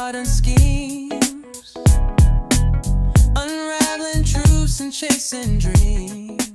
modern schemes, unraveling truths and chasing dreams.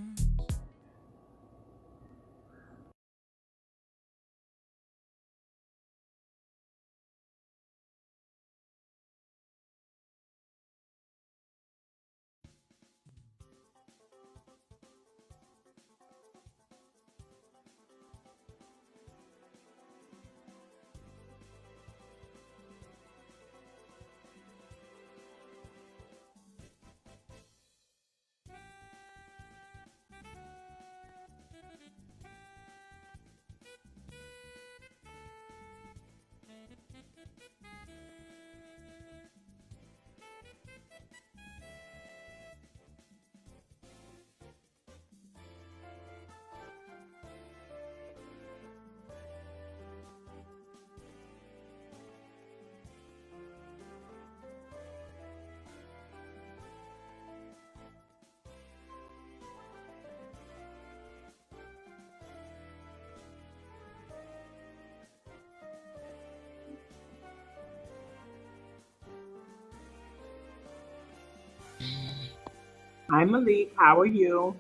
Hi, Malik. How are you?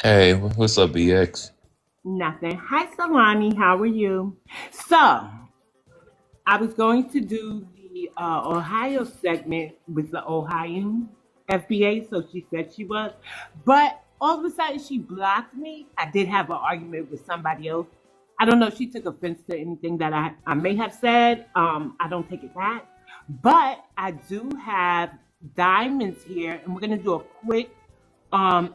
Hey, what's up, BX? Nothing. Hi, Salani. How are you? So, I was going to do the Ohio segment with the Ohio FBA, so she said she was. But all of a sudden, she blocked me. I did have an argument with somebody else. I don't know if she took offense to anything that I may have said. I don't take it back. But I do have Diamondz here, and we're going to do a quick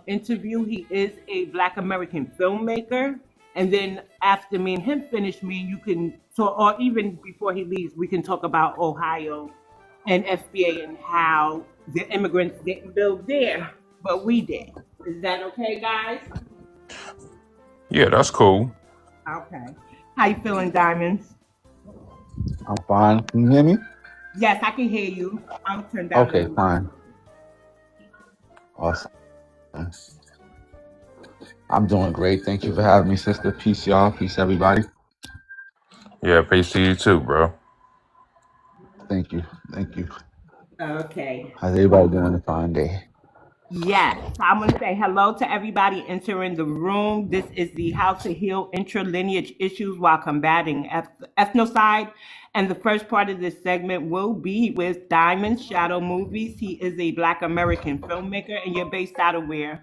interview. He is a Black American filmmaker. And then after me and him finish, me and you can talk, or even before he leaves, we can talk about Ohio and FBA and how the immigrants didn't build there, but we did. Is that okay, guys? Yeah, that's cool. Okay. How you feeling, Diamonds? I'm fine. Can you hear me? Yes, I can hear you. I'll turn down the Okay, music. fine. Awesome. I'm doing great. Thank you for having me, sister. Peace, y'all. Peace, everybody. Yeah, peace to you too, bro. Thank you. Thank you. Okay. How's everybody doing a fine day? Yes, I'm going to say hello to everybody entering the room. This is the How to Heal Intralineage Issues While Combating Ethnocide. And the first part of this segment will be with Diamond Shadow Movies. He is a Black American filmmaker, and you're based out of where?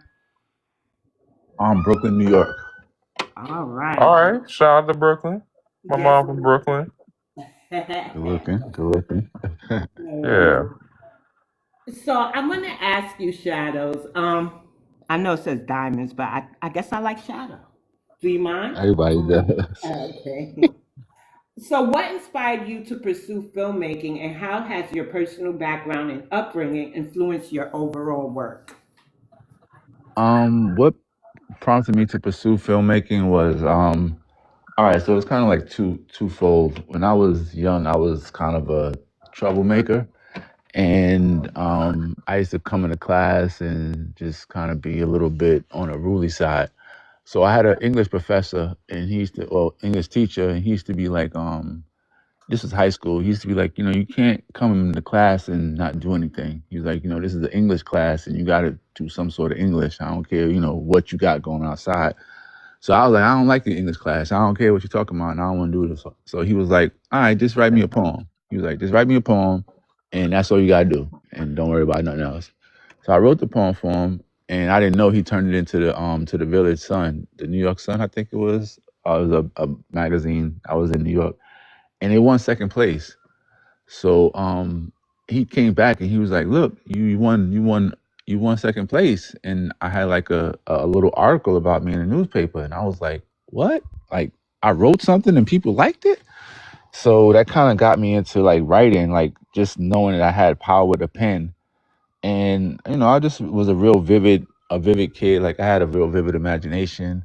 Brooklyn, New York. All right. All right, shout out to Brooklyn. My Yes. mom from Brooklyn. Good looking. Good looking. Yeah. So I'm going to ask you, Shadows. I know it says Diamonds, but I guess I like Shadow. Do you mind? Everybody does. Okay. So, what inspired you to pursue filmmaking, and how has your personal background and upbringing influenced your overall work? What prompted me to pursue filmmaking was all right, so it's kind of like twofold. When I was young, I was kind of a troublemaker. And I used to come into class and just kind of be a little bit on a ruly side. So I had an English professor, and English teacher, and he used to be like, this was high school. He used to be like, you can't come into class and not do anything. He was like, this is an English class, and you got to do some sort of English. I don't care, what you got going outside. So I was like, I don't like the English class. I don't care what you're talking about, and I don't want to do this. So he was like, all right, just write me a poem. He was like, just write me a poem, and that's all you gotta do, and don't worry about nothing else. So I wrote the poem for him, and I didn't know he turned it into the Village Sun, the New York Sun, I think it was. It was a magazine. I was in New York, and it won second place. So he came back and he was like, look, you won second place. And I had like a little article about me in the newspaper, and I was like, what? Like, I wrote something and people liked it? So that kind of got me into like writing, like just knowing that I had power with a pen. And I just was a vivid kid. Like, I had a real vivid imagination.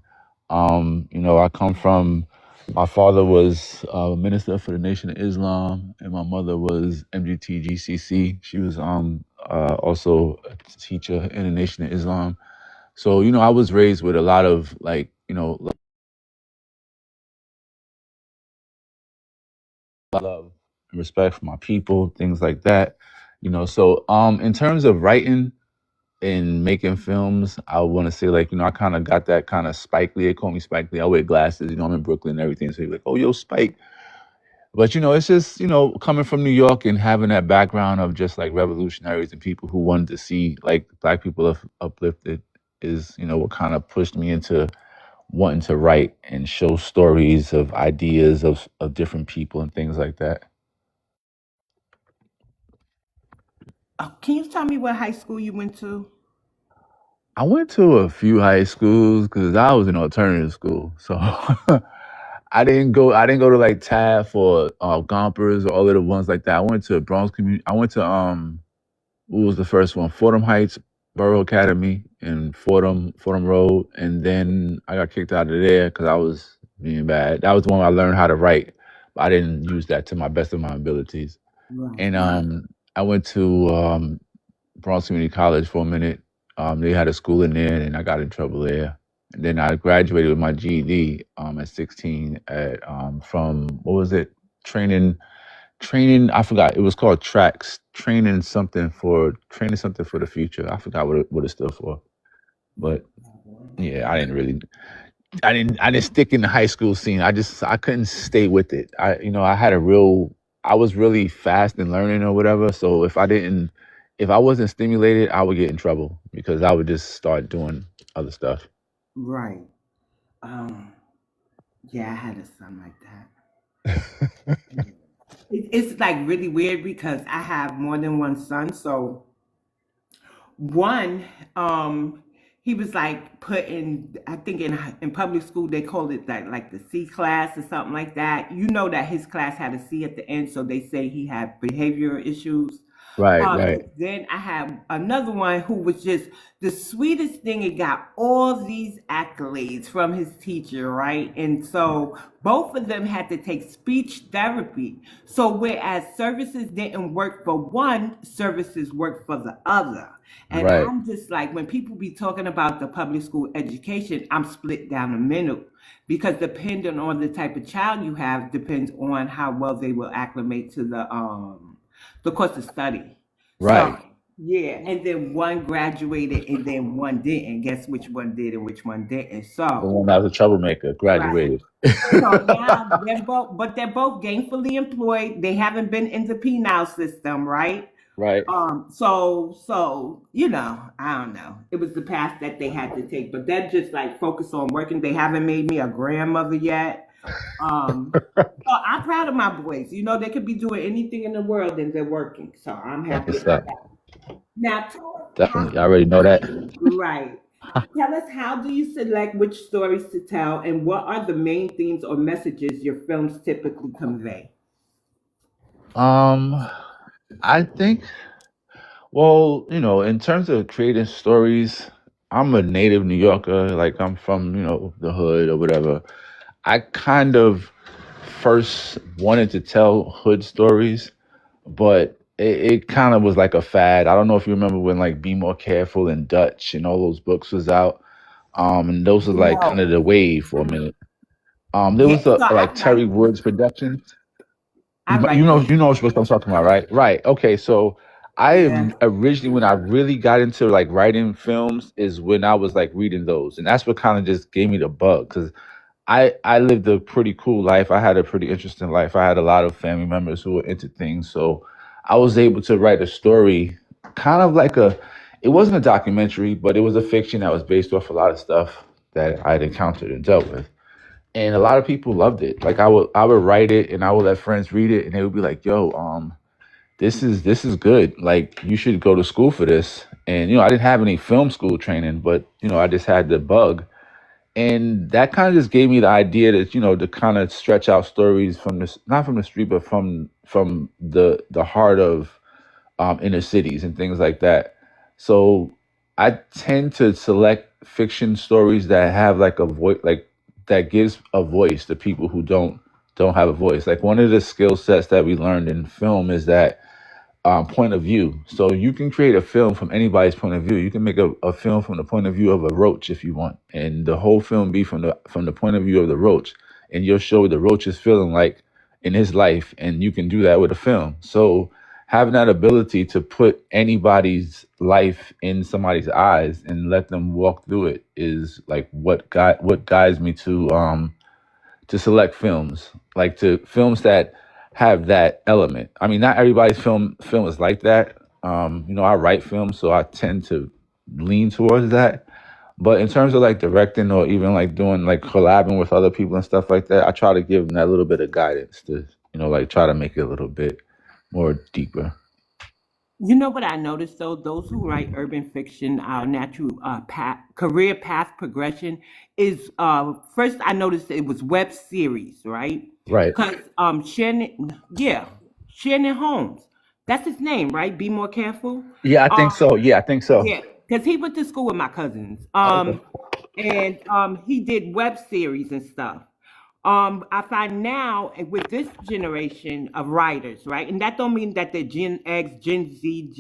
I come from, my father was a minister for the Nation of Islam, and my mother was MGT GCC. She was also a teacher in the Nation of Islam. So I was raised with a lot of like love respect for my people, things like that. So in terms of writing and making films, I want to say like, I kind of got that kind of Spike Lee. They call me Spike Lee. I wear glasses, I'm in Brooklyn and everything. So you're like, oh, yo, Spike. But it's just coming from New York and having that background of just like revolutionaries and people who wanted to see like black people uplifted is what kind of pushed me into wanting to write and show stories of ideas of different people and things like that. Can you tell me what high school you went to? I went to a few high schools because I was in alternative school, so I didn't go to like TAF or Gompers or all of the ones like that. I went to Bronx Community. I went to what was the first one? Fordham Heights Borough Academy in Fordham Road, and then I got kicked out of there because I was being bad. That was the one I learned how to write, but I didn't use that to my best of my abilities. Right. And I went to Bronx Community College for a minute. They had a school in there, and I got in trouble there. And then I graduated with my GED at 16 at from what was it? Training. I forgot. It was called Tracks. Training something for the future. I forgot what it stood for. But yeah, I didn't stick in the high school scene. I couldn't stay with it. I was really fast in learning or whatever. So if I wasn't stimulated, I would get in trouble because I would just start doing other stuff. Right. Yeah, I had a son like that. It's like really weird because I have more than one son. So one, he was like put in, I think in public school they called it like the C class or something like that. You know that his class had a C at the end, so they say he had behavioral issues. Right. Then I had another one who was just the sweetest thing. It got all these accolades from his teacher, right? And so both of them had to take speech therapy. So whereas services didn't work for one, services worked for the other. And Right. I'm just like, when people be talking about the public school education, I'm split down the middle because depending on the type of child you have depends on how well they will acclimate to the course of study. Right. So yeah, and then one graduated and then one didn't. Guess which one did and which one didn't. The So one that was a troublemaker right. graduated. So now they're both gainfully employed. They haven't been in the penal system, right? Right. So I don't know. It was the path that they had to take, but that just like focus on working. They haven't made me a grandmother yet. So I'm proud of my boys. They could be doing anything in the world and they're working. So I'm That's happy what's about up. that. Now, tell us Definitely. I how, already know that. right. Tell us, how do you select which stories to tell and what are the main themes or messages your films typically convey? Um, I think, well, in terms of creating stories, I'm a native New Yorker. Like I'm from, the hood or whatever. I kind of first wanted to tell hood stories, but it kind of was like a fad. I don't know if you remember when like Be More Careful and Dutch and all those books was out. And those was like kind of the wave for a minute. There Yeah, was so I like Terry write Woods Productions. I You write know those. what I'm talking about, right? Right. Okay. So Yeah. originally when I really got into like writing films is when I was like reading those, and that's what kind of just gave me the bug because I lived a pretty cool life. I had a pretty interesting life. I had a lot of family members who were into things, so I was able to write a story, kind of like it wasn't a documentary, but it was a fiction that was based off a lot of stuff that I'd encountered and dealt with. And a lot of people loved it. Like I would write it and I would let friends read it and they would be like, "Yo, this is good. Like you should go to school for this." And I didn't have any film school training, but I just had the bug. And that kind of just gave me the idea that to kind of stretch out stories from this, not from the street, but from the heart of inner cities and things like that. So I tend to select fiction stories that have like a voice, like that gives a voice to people who don't have a voice. Like one of the skill sets that we learned in film is that point of view. So you can create a film from anybody's point of view. You can make a film from the point of view of a roach if you want, and the whole film be from the point of view of the roach, and you'll show what the roach is feeling like in his life, and you can do that with a film. So having that ability to put anybody's life in somebody's eyes and let them walk through it is like what guides me to select films, like to films that have that element. I mean, not everybody's film is like that. I write films, so I tend to lean towards that. But in terms of like directing or even like doing like collabing with other people and stuff like that, I try to give them that little bit of guidance to, like try to make it a little bit more deeper. You know what I noticed though? Those who write urban fiction, our natural career path progression is first I noticed it was web series, right? Right. Because Shannon Holmes, that's his name, right? Be more careful. Yeah, I think Um, so. Yeah, I think so. yeah, because he went to school with my cousins. Okay. And he did web series and stuff. I find now with this generation of writers, right, and that don't mean that they're Gen X, Gen Z,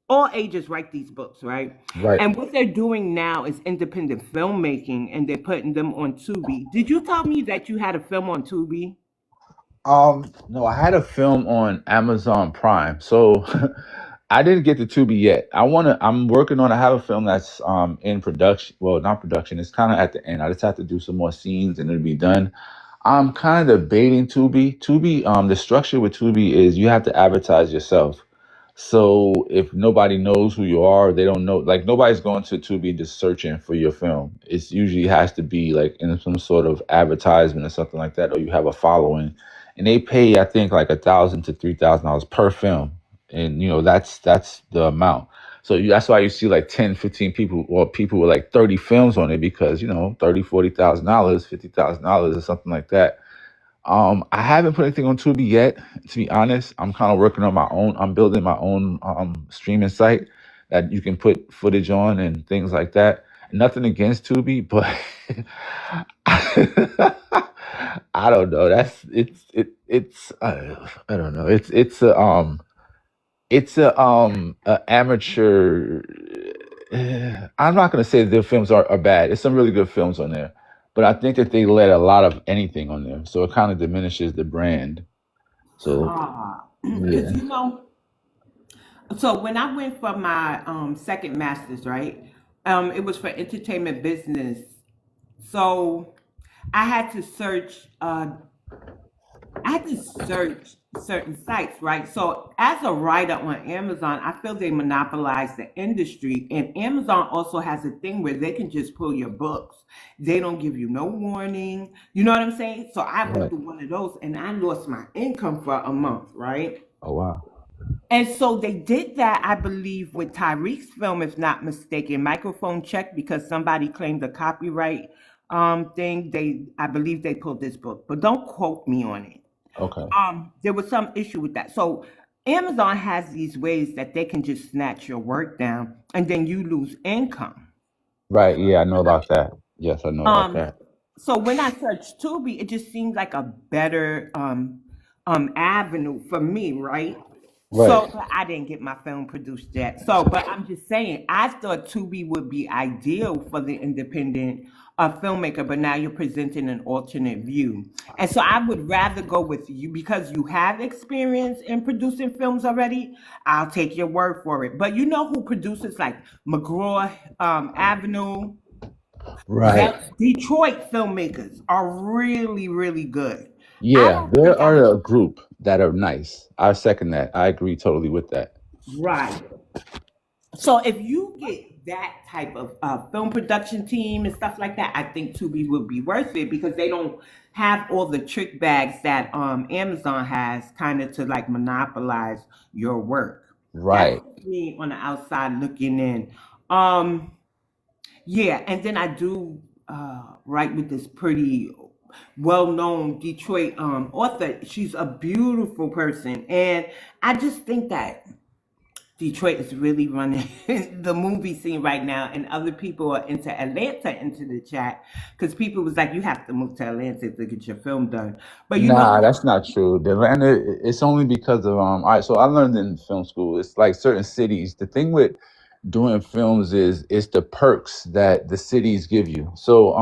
all ages write these books, right? Right. And what they're doing now is independent filmmaking, and they're putting them on Tubi. Did you tell me that you had a film on Tubi? No, I had a film on Amazon Prime. So I didn't get to Tubi yet. I'm working on I have a film that's in production. Well, not production, it's kind of at the end. I just have to do some more scenes and it'll be done. I'm kind of debating Tubi. Tubi, the structure with Tubi is you have to advertise yourself. So if nobody knows who you are, they don't know, like nobody's going to Tubi just searching for your film. It's usually has to be like in some sort of advertisement or something like that, or you have a following, and they pay I think like $1,000 to $3,000 per film, and that's the amount. So that's why you see like 10, 15 people or people with like 30 films on it because 30, $40,000, $50,000 or something like that. I haven't put anything on Tubi yet, to be honest. I'm kind of working on my own. I'm building my own streaming site that you can put footage on and things like that. Nothing against Tubi, but I don't know. It's I don't know. It's a amateur. I'm not gonna say their films are bad. It's some really good films on there, but I think that they let a lot of anything on there, so it kind of diminishes the brand. So Because yeah, so when I went for my second master's, right, it was for entertainment business. So I had to search. I had to search certain sites, right? So as a writer on Amazon, I feel they monopolize the industry, and Amazon also has a thing where they can just pull your books. They don't give you no warning. You know what I'm saying? So I went right. through one of those, and I lost my income for a month, right? Oh wow. And so they did that, I believe, with Tyreek's film, if not mistaken, microphone check because somebody claimed the copyright thing. I believe they pulled this book, but don't quote me on it. Okay. There was some issue with that. So Amazon has these ways that they can just snatch your work down and then you lose income. Right. Yeah, I know about that. Yes, I know about Um, that. so when I searched Tubi, it just seemed like a better avenue for me, right? Right. So but I didn't get my film produced yet. So, but I'm just saying, I thought Tubi would be ideal for the independent filmmaker, but now you're presenting an alternate view. And so I would rather go with you because you have experience in producing films already. I'll take your word for it. But you know who produces like McGraw Avenue? Right. That Detroit filmmakers are really, really good. I Yeah, don't there think I are a group that are nice. I second that. I agree totally with that. right. So if you get that type of film production team and stuff like that, I think Tubi would be worth it because they don't have all the trick bags that Amazon has kind of to like monopolize your work. That's Right. me on the outside looking in. Um, yeah, and then I do write with this pretty well-known Detroit author. She's a beautiful person, and I just think that Detroit is really running the movie scene right now, and other people are into Atlanta into the chat because people was like, "You have to move to Atlanta to get your film done." But you know Nah, who? that's not true. The Atlanta, it's only because of all right, so I learned in film school, it's like certain cities. The thing with doing films is it's the perks that the cities give you. So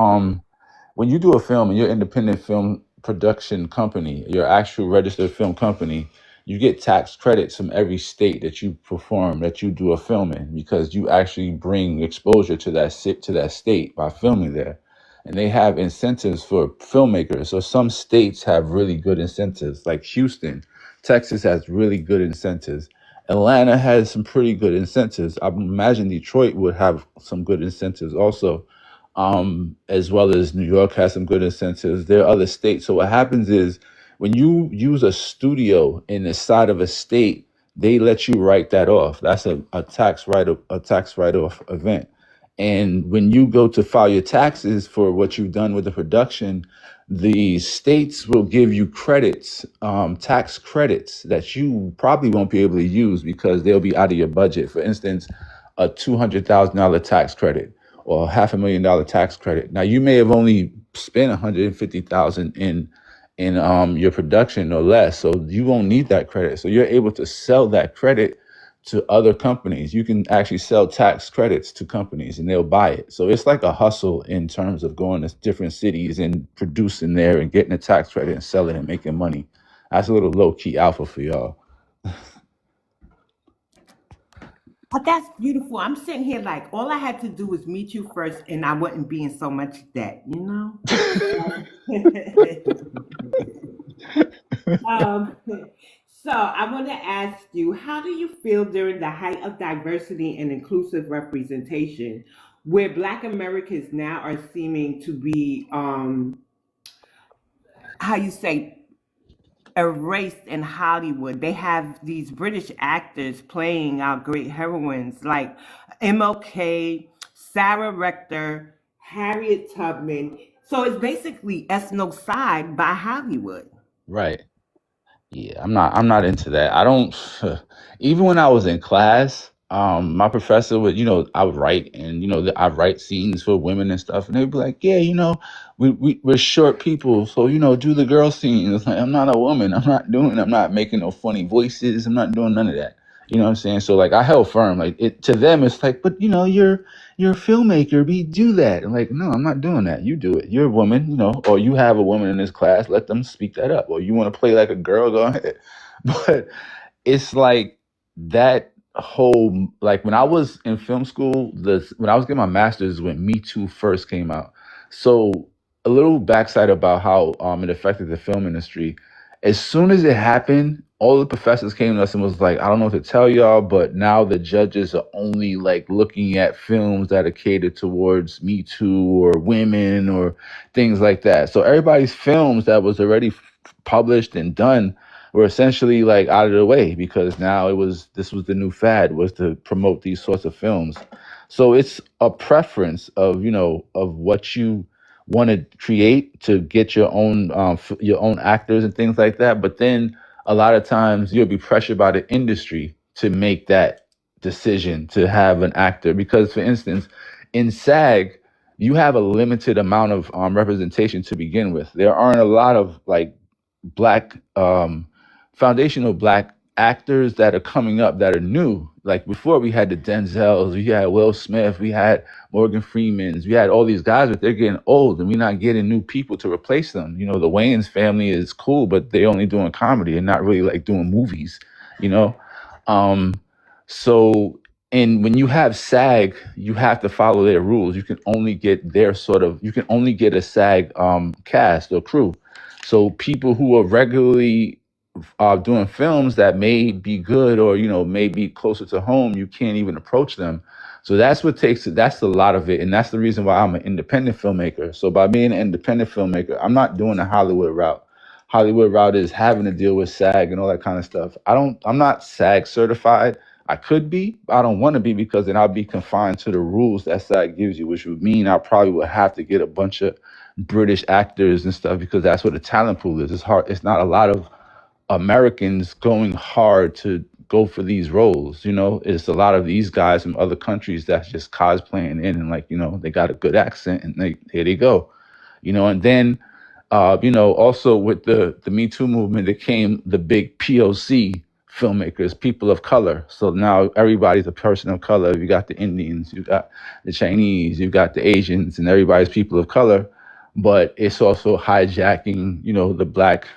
when you do a film and you're an independent film production company, your actual registered film company, you get tax credits from every state that you perform, that you do a film in, because you actually bring exposure to that state by filming there. And they have incentives for filmmakers. So some states have really good incentives, like Houston. Texas has really good incentives. Atlanta has some pretty good incentives. I imagine Detroit would have some good incentives also, as well as New York has some good incentives. There are other states. So what happens is when you use a studio in the side of a state, they let you write that off. That's a tax write off event. And when you go to file your taxes for what you've done with the production, the states will give you credits, tax credits that you probably won't be able to use because they'll be out of your budget. For instance, a $200,000 tax credit or $500,000 tax credit. Now you may have only spent 150,000 in your production or less, so you won't need that credit. So you're able to sell that credit to other companies. You can actually sell tax credits to companies and they'll buy it. So it's like a hustle in terms of going to different cities and producing there and getting a tax credit and selling and making money. That's a little low key alpha for y'all. But that's beautiful. I'm sitting here like all I had to do was meet you first, and I wouldn't be in so much debt, you know? um, so I want to ask you, how do you feel during the height of diversity and inclusive representation, where Black Americans now are seeming to be, how you say, erased in Hollywood? They have these British actors playing our great heroines like MLK, Sarah Rector, Harriet Tubman. So it's basically ethnocide by Hollywood. Right. Yeah, I'm not into that. I don't even when I was in class, my professor would, I would write and I write scenes for women and stuff, and they'd be like, yeah, we're short people, so do the girl scene. It's like, I'm not a woman. I'm not making no funny voices. I'm not doing none of that. You know what I'm saying? So like I held firm. Like it to them it's like, but you're a filmmaker, do that. And like, no, I'm not doing that. You do it. You're a woman, or you have a woman in this class, let them speak that up. Or you want to play like a girl, go ahead. But it's like that whole, like when I was in film school, when I was getting my master's, when Me Too first came out. So a little backside about how it affected the film industry. As soon as it happened, all the professors came to us and was like, I don't know what to tell y'all, but now the judges are only like looking at films that are catered towards Me Too or women or things like that. So everybody's films that was already published and done were essentially like out of the way, because now this was the new fad, was to promote these sorts of films. So it's a preference of of what you want to create to get your own actors and things like that. But then a lot of times you'll be pressured by the industry to make that decision to have an actor, because for instance, in SAG you have a limited amount of representation to begin with. There aren't a lot of like black foundational black actors that are coming up that are new. Like before, we had the Denzels, we had Will Smith, we had Morgan Freemans, we had all these guys, but they're getting old and we're not getting new people to replace them. The Wayans family is cool, but they're only doing comedy and not really like doing movies, you know? So, and when you have SAG, you have to follow their rules. You can only get you can only get a SAG cast or crew. So people who are regularly doing films that may be good or may be closer to home, you can't even approach them. So that's a lot of it, and that's the reason why I'm an independent filmmaker. So by being an independent filmmaker, I'm not doing the Hollywood route. Hollywood route is having to deal with SAG and all that kind of stuff. I'm not SAG certified. I could be, but I don't want to be, because then I'll be confined to the rules that SAG gives you, which would mean I probably would have to get a bunch of British actors and stuff, because that's what the talent pool is. It's hard. It's not a lot of Americans going hard to go for these roles. It's a lot of these guys from other countries that's just cosplaying in, and like, they got a good accent and here they go, and then, also with the Me Too movement, there came the big POC filmmakers, people of color. So now everybody's a person of color. You got the Indians, you got the Chinese, you got the Asians, and everybody's people of color. but it's also hijacking, the black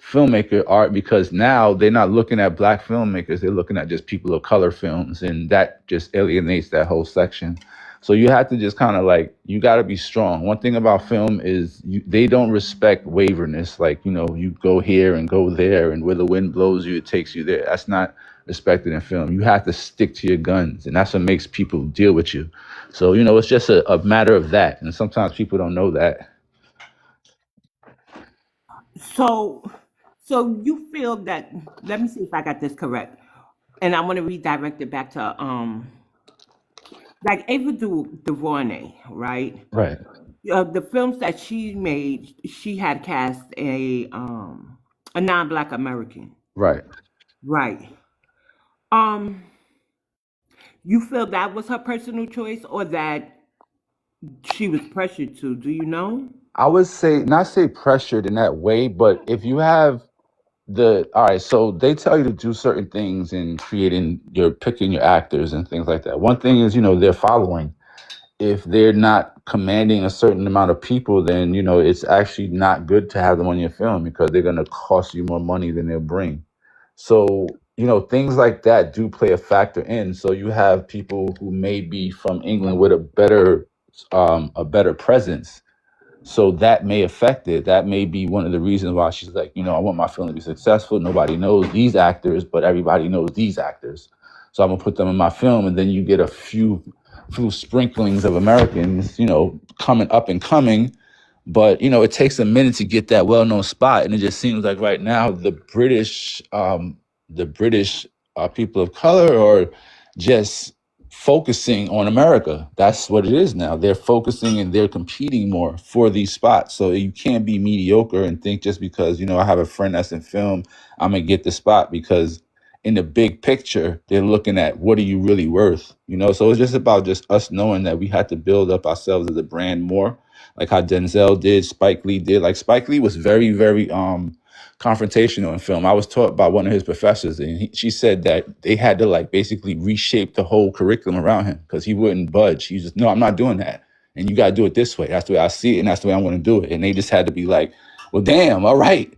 filmmaker art, because now they're not looking at black filmmakers, they're looking at just people of color films, and that just alienates that whole section. So you have to just kind of like, you got to be strong. One thing about film is they don't respect waverness. Like, you go here and go there, and where the wind blows you, it takes you there. That's not respected in film. You have to stick to your guns, and that's what makes people deal with you. So, it's just a matter of that. And sometimes people don't know that. So, so you feel that? Let me see if I got this correct, and I want to redirect it back to like Ava DuVernay, right? Right. The films that she made, she had cast a non-black American, Right. right? Um, you feel that was her personal choice, or that she was pressured to? Do you know? I would say, not say pressured in that way, but if you have all right, so they tell you to do certain things in creating your picking your actors and things like that. One thing is, their following. If they're not commanding a certain amount of people, then, it's actually not good to have them on your film, because they're going to cost you more money than they'll bring. So, things like that do play a factor in. So you have people who may be from England with a better presence, so that may affect it. That may be one of the reasons why she's like, I want my film to be successful. Nobody knows these actors, but everybody knows these actors. So I'm gonna put them in my film, and then you get a few sprinklings of Americans, coming up and coming. But it takes a minute to get that well-known spot, and it just seems like right now the British people of color are just focusing on America. That's what it is now. They're focusing and they're competing more for these spots. So you can't be mediocre and think just because I have a friend that's in film, I'm gonna get the spot, because in the big picture, they're looking at what are you really worth. So it's just about just us knowing that we had to build up ourselves as a brand more, like how Denzel did, Spike Lee did. Like Spike Lee was very, very confrontational in film. I was taught by one of his professors, and she said that they had to like basically reshape the whole curriculum around him, because he wouldn't budge. He just, no, I'm not doing that. And you got to do it this way. That's the way I see it, and that's the way I want to do it. And they just had to be like, well, damn, all right.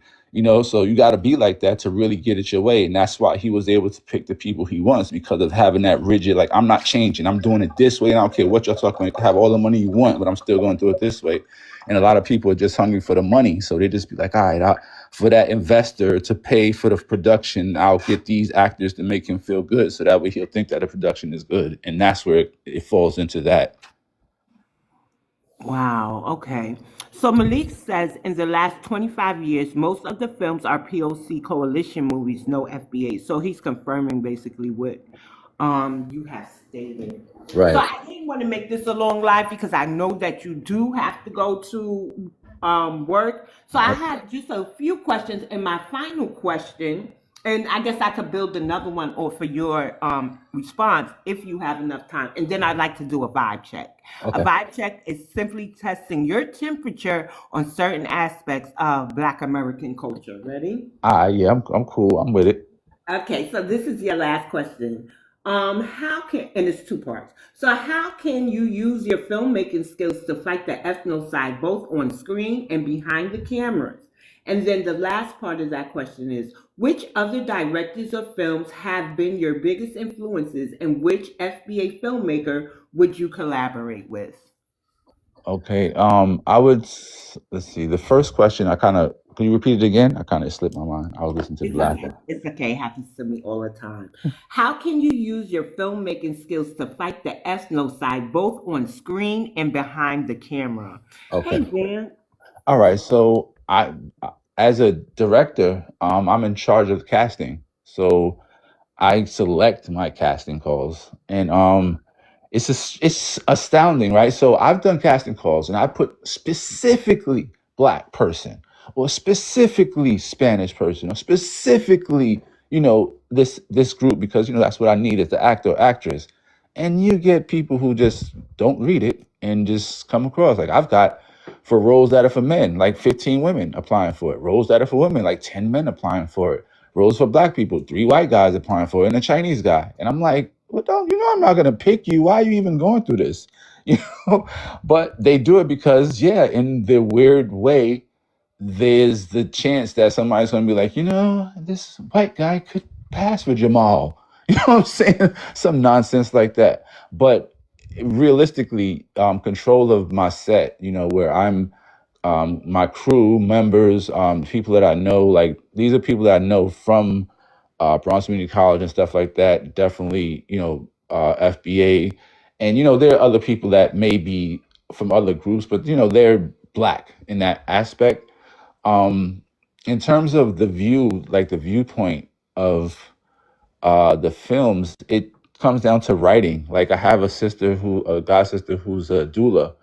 So you got to be like that to really get it your way. And that's why he was able to pick the people he wants, because of having that rigid, like, I'm not changing. I'm doing it this way. And I don't care what y'all talking about. You can have all the money you want, but I'm still going to do it this way. And a lot of people are just hungry for the money. So they just be like, all right, for that investor to pay for the production, I'll get these actors to make him feel good. So that way he'll think that the production is good. And that's where it falls into that. Wow, okay. So Malik says in the last 25 years, most of the films are POC coalition movies, no FBA. So he's confirming basically what you have stated. So Right. I didn't want to make this a long live, because I know that you do have to go to work. So I had just a few questions, and my final question, and I guess I could build another one or for your response if you have enough time. And then I'd like to do a vibe check. A Okay. vibe check is simply testing your temperature on certain aspects of Black American culture. Ready? Yeah, I'm cool. I'm with it. Okay, so this is your last question. How can, and it's two parts. So how can you use your filmmaking skills to fight the ethnocide both on screen and behind the cameras? And then the last part of that question is, which other directors of films have been your biggest influences, and which FBA filmmaker would you collaborate with? Okay. Let's see. The first question, can you repeat it again? I kind of slipped my mind. I was listening to the It's last okay. one. It's okay. It happens to me all the time. How can you use your filmmaking skills to fight the ethnocide both on screen and behind the camera? Hey, Okay. Dan. All right. So as a director, I'm in charge of casting. So I select my casting calls, and it's astounding, right? So I've done casting calls, and I put specifically black person, or specifically Spanish person, or specifically, this group, because that's what I need as the actor or actress. And you get people who just don't read it and just come across like, I've got, for roles that are for men, like 15 women applying for it. Roles that are for women, like 10 men applying for it. roles for black people, 3 white guys applying for it, and a Chinese guy. And I'm like, well, don't you know I'm not gonna pick you? Why are you even going through this? You know, but they do it because, yeah, in the weird way, there's the chance that somebody's going to be like, this white guy could pass for Jamal. You know what I'm saying? Some nonsense like that. But realistically, control of my set, where I'm my crew members, people that I know, like these are people that I know from Bronx Community College and stuff like that. Definitely, FBA. And, there are other people that may be from other groups, but, they're black in that aspect. In terms of the view, like the viewpoint of the films, it comes down to writing. Like I have a god sister who's a doula,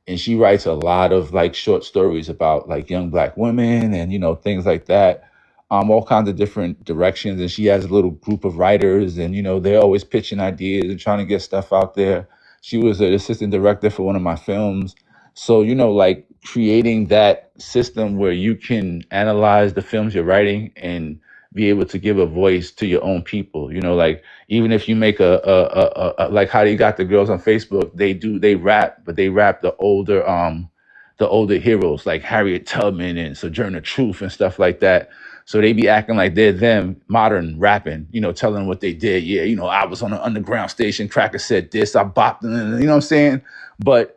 and she writes a lot of like short stories about like young black women and things like that, all kinds of different directions. And she has a little group of writers, and they're always pitching ideas and trying to get stuff out there. She was an assistant director for one of my films. So like creating that system where you can analyze the films you're writing and be able to give a voice to your own people. Like even if you make a like how you got the girls on Facebook, they rap, but they rap the older heroes like Harriet Tubman and Sojourner Truth and stuff like that. So they be acting like they're them, modern rapping, telling what they did. Yeah, I was on an underground station, Cracker said this, I bopped them, you know what I'm saying? But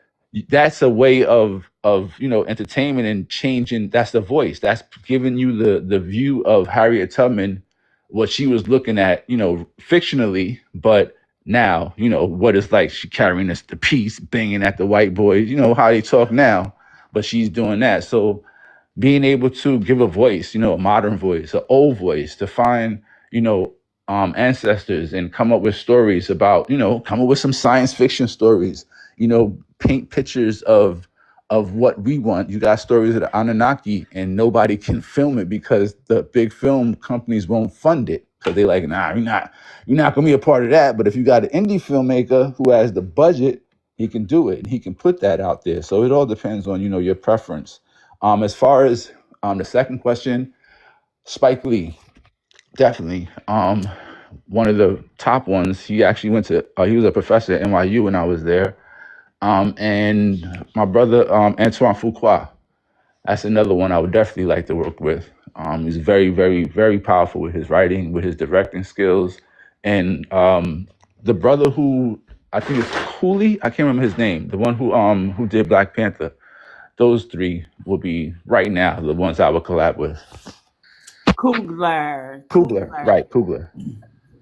that's a way of entertainment and changing. That's the voice. That's giving you the view of Harriet Tubman, what she was looking at, fictionally, but now, what it's like. She carrying the piece, banging at the white boys, how they talk now, but she's doing that. So being able to give a voice, a modern voice, an old voice, to find, ancestors and come up with stories about, come up with some science fiction stories, paint pictures of what we want. You got stories of the Anunnaki and nobody can film it because the big film companies won't fund it. Because they're like, nah, you're not gonna be a part of that. But if you got an indie filmmaker who has the budget, he can do it and he can put that out there. So it all depends on, your preference. As far as the second question, Spike Lee, definitely. One of the top ones. He actually he was a professor at NYU when I was there. And my brother, Antoine Fuqua, that's another one I would definitely like to work with. He's very, very, very powerful with his writing, with his directing skills. And the brother who, I think it's Cooley, I can't remember his name, the one who did Black Panther. Those three will be right now the ones I would collab with. Kugler. Coogler.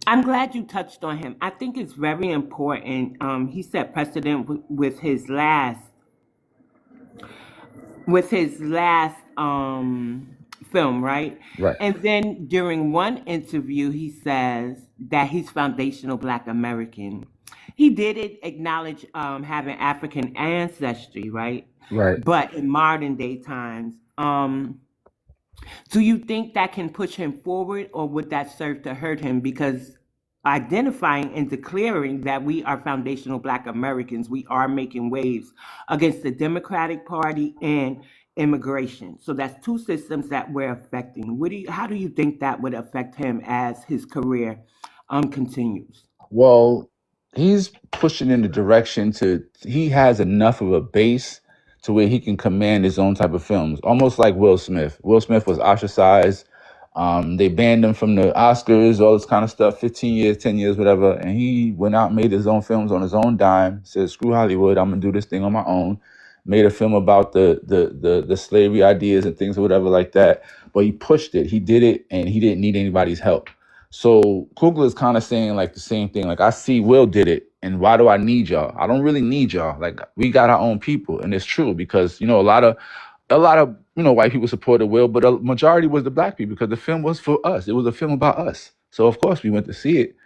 I'm glad you touched on him. I think it's very important. He set precedent with his last film, right? Right. And then during one interview, he says that he's foundational Black American. He did acknowledge having African ancestry, right? Right. But in modern day times, do you think that can push him forward, or would that serve to hurt him? Because identifying and declaring that we are foundational Black Americans, we are making waves against the Democratic Party and immigration. So that's two systems that we're affecting. How do you think that would affect him as his career continues? Well, he's pushing in the direction he has enough of a base to where he can command his own type of films, almost like Will Smith. Will Smith was ostracized. They banned him from the Oscars, all this kind of stuff, 15 years, 10 years, whatever. And he went out and made his own films on his own dime, said, screw Hollywood, I'm going to do this thing on my own. Made a film about the slavery ideas and things or whatever like that. But he pushed it. He did it, and he didn't need anybody's help. So Kugler is kind of saying like the same thing. Like, I see Will did it, and why do I need y'all? I don't really need y'all. Like, we got our own people. And it's true because, a lot of white people supported Will, but a majority was the Black people because the film was for us. It was a film about us. So of course we went to see it,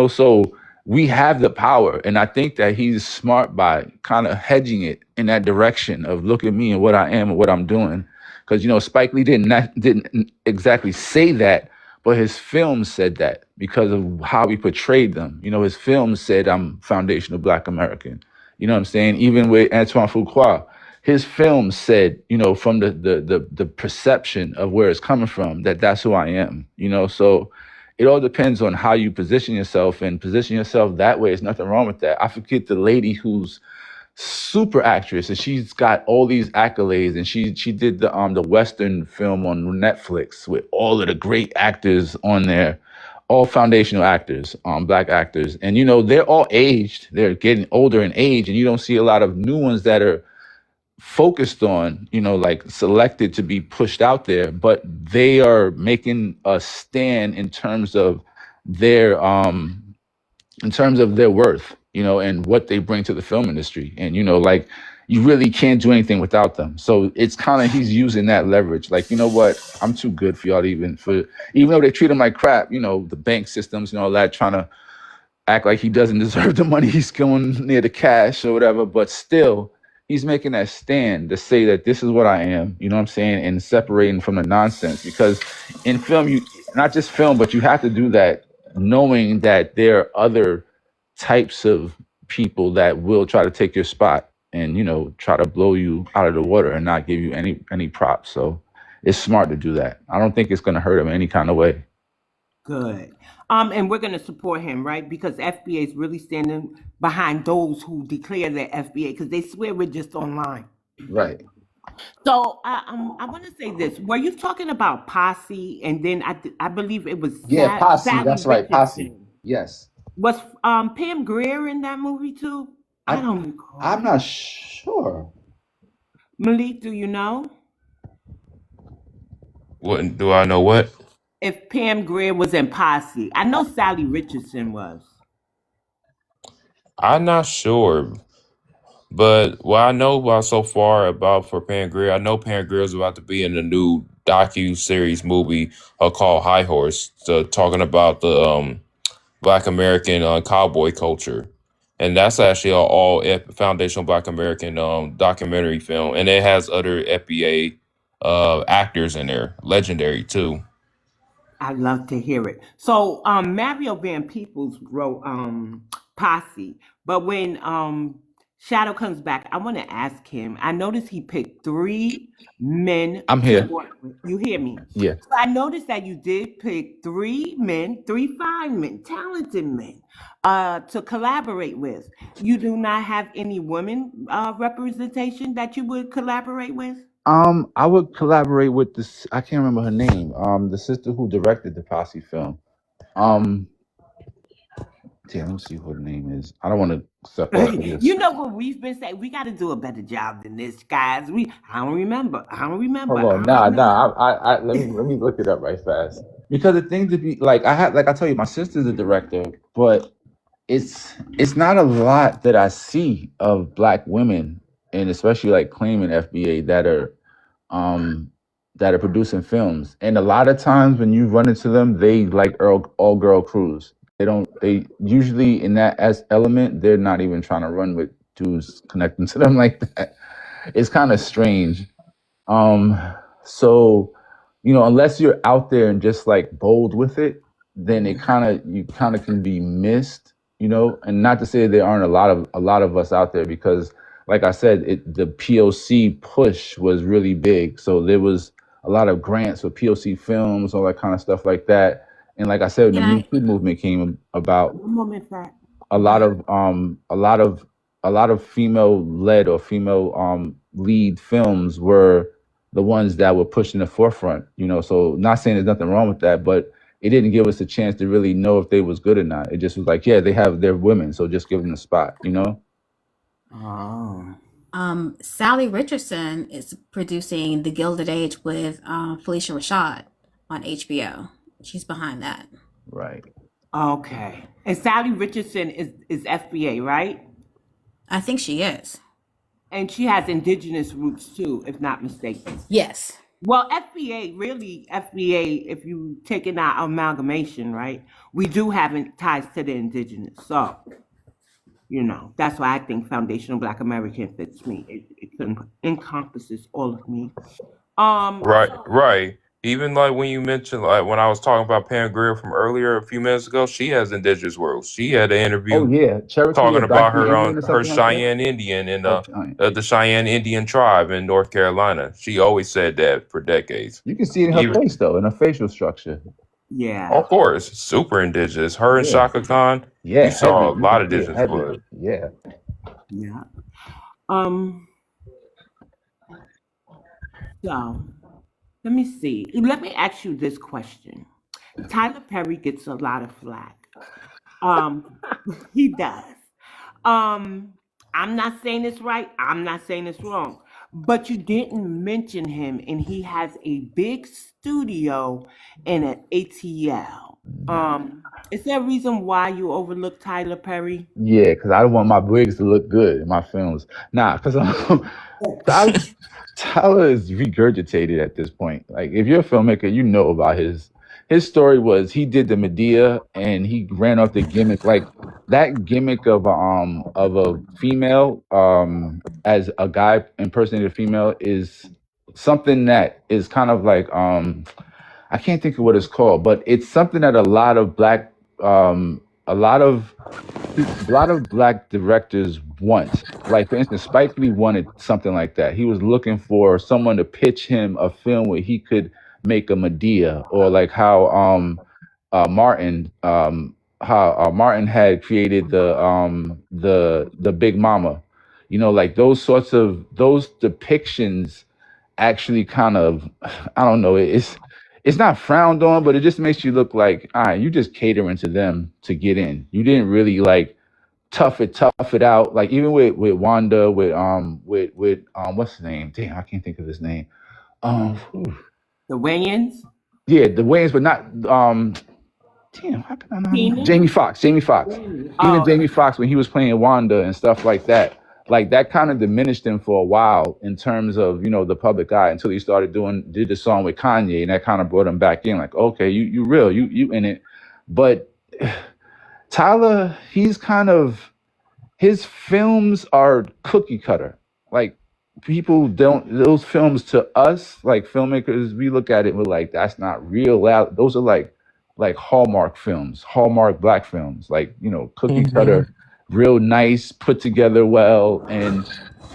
so we have the power. And I think that he's smart by kind of hedging it in that direction of look at me and what I am and what I'm doing. Because, Spike Lee didn't exactly say that, but his films said that because of how he portrayed them. His films said, I'm foundational Black American. You know what I'm saying? Even with Antoine Fuqua, his film said, from the perception of where it's coming from, that's who I am. So it all depends on how you position yourself, and position yourself that way. There's nothing wrong with that. I forget the lady who's super actress, and she's got all these accolades, and she did the Western film on Netflix with all of the great actors on there, all foundational actors, black actors, and they're all aged, they're getting older in age, and you don't see a lot of new ones that are focused on, like selected to be pushed out there, but they are making a stand their in terms of their worth, and what they bring to the film industry. And, like, you really can't do anything without them. So it's kind of, he's using that leverage. Like, you know what? I'm too good for y'all even though they treat him like crap, the bank systems and all that, trying to act like he doesn't deserve the money he's going near the cash or whatever. But still, he's making that stand to say that this is what I am, you know what I'm saying? And separating from the nonsense, because in film, you not just film, but you have to do that knowing that there are other types of people that will try to take your spot and try to blow you out of the water and not give you any props. So it's smart to do that. I don't think it's going to hurt him in any kind of way. Good. And we're going to support him, right? Because FBA is really standing behind those who declare they're FBA, because they swear we're just online. Right. So I want to say this: were you talking about Posse, and then I believe it was Yeah, Posse. Sally That's right, Posse. Richardson? Yes. Was Pam Grier in that movie too? I don't recall. I'm not sure. Malik, do you know What do I know? What? if Pam Grier was in Posse? I know Sally Richardson was. I'm not sure. But what I know about so far about for Pam Grier, I know Pam Grier is about to be in a new docu-series movie called High Horse, talking about the Black American cowboy culture. And that's actually all foundational Black American documentary film. And it has other FBA actors in there, legendary too. I love to hear it. So Mario Van Peebles wrote Posse, but when Shadow comes back, I want to ask him. I noticed he picked 3 men I'm to here. work with. You hear me? Yeah. So I noticed that you did pick 3 men, 3 fine men, talented men, to collaborate with. You do not have any women representation that you would collaborate with? I would collaborate with this. I can't remember her name. The sister who directed the Posse film. Damn, let me see what her name is. I don't want to step off of this. You know what we've been saying? We got to do a better job than this, guys. I don't remember. Hold on, nah. Let me look it up right fast. Because the thing to be like, I tell you, my sister's a director, but it's not a lot that I see of Black women, and especially like claiming FBA that are producing films. And a lot of times when you run into them, they like all girl crews. They usually in that as element, they're not even trying to run with dudes connecting to them like that. It's kind of strange. So, unless you're out there and just like bold with it, then you kind of can be missed, and not to say there aren't a lot of us out there, because like I said, the POC push was really big. So there was a lot of grants for POC films, all that kind of stuff like that. And like I said, when the Me Too movement came about, One moment, Fat. a lot of female led or female lead films were the ones that were pushed in the forefront. So not saying there's nothing wrong with that, but it didn't give us a chance to really know if they was good or not. It just was like, yeah, they're women, so just give them a spot. Oh. Sally Richardson is producing The Gilded Age with Felicia Rashad on HBO. She's behind that. Right. Okay. And Sally Richardson is FBA, right? I think she is. And she has indigenous roots too, if not mistaken. Yes. Well, FBA, if you take in our amalgamation, right, we do have ties to the indigenous. So, that's why I think foundational Black American fits me. It encompasses all of me. Right. Even like when you mentioned, like when I was talking about Pam Grier from earlier a few minutes ago, she has indigenous worlds. She had an Oh interview yeah, Cherokee or talking about Blackfeet her Indian on or her something like that. Cheyenne Indian and Oh, giant. the Cheyenne Indian tribe in North Carolina. She always said that for decades. You can see it in her Even, face though, in her facial structure. Yeah. of course, super indigenous. Her and Yeah, Shaka Khan, yeah, you heavy. saw a You lot can of see it indigenous heavy. blood. Yeah. Yeah. Um. So let me see. Let me ask you this question. Tyler Perry gets a lot of flack. Um, he does. Um, I'm not saying it's right. I'm not saying it's wrong. But you didn't mention him, and he has a big studio and an ATL. Is there a reason why you overlook Tyler Perry? Yeah, because I don't want my wigs to look good in my films. Nah, because Tyler, Tyler is regurgitated at this point. Like, if you're a filmmaker, you know about his story was he did the Medea and he ran off the gimmick. Like that gimmick of a female as a guy impersonating a female is something that is kind of like I can't think of what it's called, but it's something that a lot of black directors want. Like for instance, Spike Lee wanted something like that. He was looking for someone to pitch him a film where he could make a Medea, or like how Martin had created the Big Mama. You know, like those depictions actually kind of I don't know, it's not frowned on, but it just makes you look like, all right, you just catering to them to get in. You didn't really like tough it out. Like even with Wanda, with what's his name? Damn, I can't think of his name. Whew. The Wayans? Yeah, the Wayans, but not damn, how can I not remember? Keenan? Jamie Foxx. Jamie Foxx. Even Oh, Jamie Foxx when he was playing Wanda and stuff like that kind of diminished him for a while in terms of, you know, the public eye until he did the song with Kanye, and that kind of brought him back in. Like, okay, you real, you in it. But Tyler, he's kind of his films are cookie cutter. Like people don't those films to us, like filmmakers, we look at it, we're like, that's not real. Those are like Hallmark films, Hallmark black films, like, you know, cookie cutter, real nice, put together well. And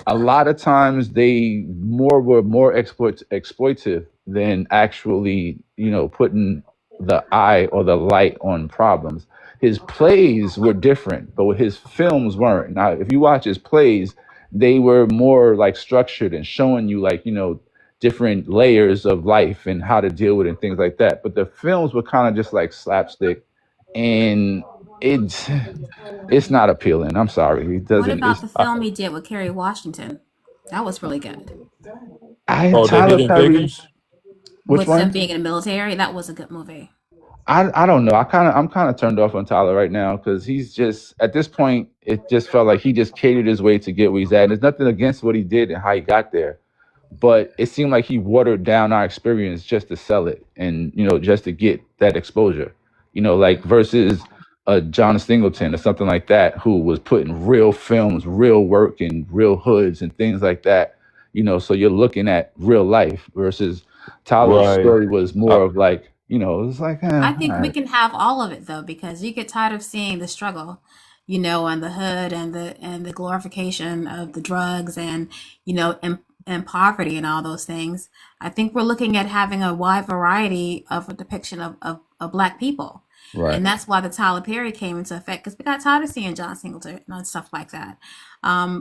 a lot of times they were more exploitive than actually, you know, putting the eye or the light on problems. His plays were different, but his films weren't. Now, if you watch his plays, they were more like structured and showing you, like, you know, different layers of life and how to deal with it and things like that. But the films were kind of just like slapstick, and it's it's not appealing. I'm sorry, it What doesn't. about the film he did with Kerry Washington? That was really good. Oh, the Tyler Hidden Perry. Figures? Which With him one? being in the military, that was a good movie. I don't know. I'm kind of turned off on Tyler right now because he's just at this point. It just felt like he just catered his way to get where he's at. And there's nothing against what he did and how he got there, but it seemed like he watered down our experience just to sell it and, you know, just to get that exposure. You know, like versus John Singleton or something like that, who was putting real films, real work, and real hoods and things like that. You know, so you're looking at real life versus Tyler's Right. story was more of like, you know, it was like, I all think we right. can have all of it though, because you get tired of seeing the struggle, you know, and the hood and the glorification of the drugs and, you know, and poverty and all those things. I think we're looking at having a wide variety of a depiction of black people. Right. And that's why the Tyler Perry came into effect, because we got tired of seeing John Singleton and stuff like that.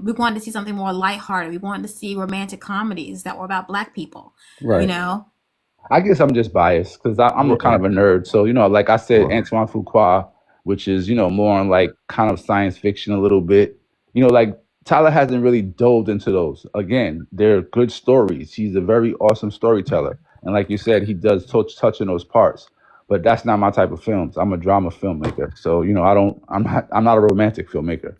We wanted to see something more lighthearted. We wanted to see romantic comedies that were about black people, you Right. know. I guess I'm just biased because I'm a kind of a nerd. So, you know, like I said, Antoine Fuqua, which is, you know, more on like kind of science fiction a little bit. You know, like Tyler hasn't really dove into those. Again, they're good stories. He's a very awesome storyteller. And like you said, he does touch on those parts. But that's not my type of films. I'm a drama filmmaker. So, you know, I'm not a romantic filmmaker.